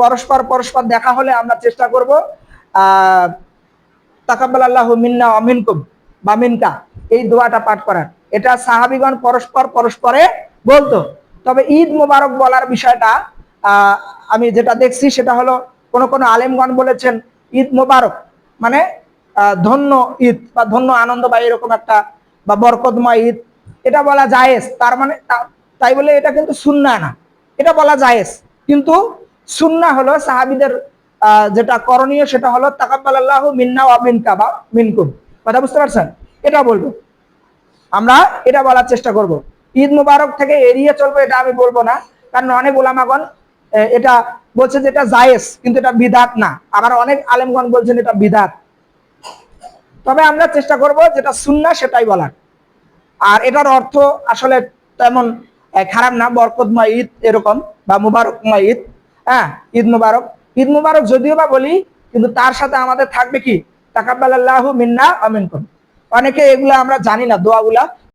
পরস্পর পরস্পর দেখা হলে আমরা চেষ্টা করব তাকাব্বালাল্লাহু মিন্না ওয়া মিনকুম বা মিনকা, এই দোয়াটা পাঠ করার। এটা সাহাবীগণ পরস্পর পরস্পরে বলতো। তবে ঈদ মোবারক বলার বিষয়টা আমি যেটা দেখছি সেটা হলো কোন কোন আলেমগণ বলেছেন ঈদ মোবারক মানে ধন্য ঈদ বা ধন্য আনন্দ বা এরকম একটা বা বরকতময় ঈদ, এটা বলা জায়েজ। তার মানে তাই বলে এটা কিন্তু সুন্নাহ না, এটা বলা জায়েজ। কিন্তু সুন্নাহ হলো সাহাবীদের যেটা করণীয় সেটা হলো তাকাব্বালাল্লাহু মিন্না ওয়া মিনকা বা মিনকুম। কথা বুঝতে পারছেন? এটা বলবো আমরা, এটা বলার চেষ্টা করব। ঈদ মোবারক থেকে এড়িয়ে চলবো এটা আমি বলবো না, কারণ অনেক উলামাগণ এটা বলছে যে এটা জায়েজ কিন্তু এটা বিদআত না, আবার অনেক আলেমগণ বলছেন এটা বিদআত। তবে আমরা চেষ্টা করব যেটা সুন্নাহ সেটাই বলার। আর এটার অর্থ আসলে তেমন খারাপ না, বরকতময় ঈদ এরকম বা মুবারকময় ঈদ। হ্যাঁ, ঈদ মুবারক, ঈদ মুবারক যদিও বা বলি, কিন্তু তার সাথে আমাদের থাকবে কি তাকাব্বালাল্লাহু মিন্না ওয়া মিনকুম। অনেকে এগুলা আমরা জানি না দোয়াগুলা।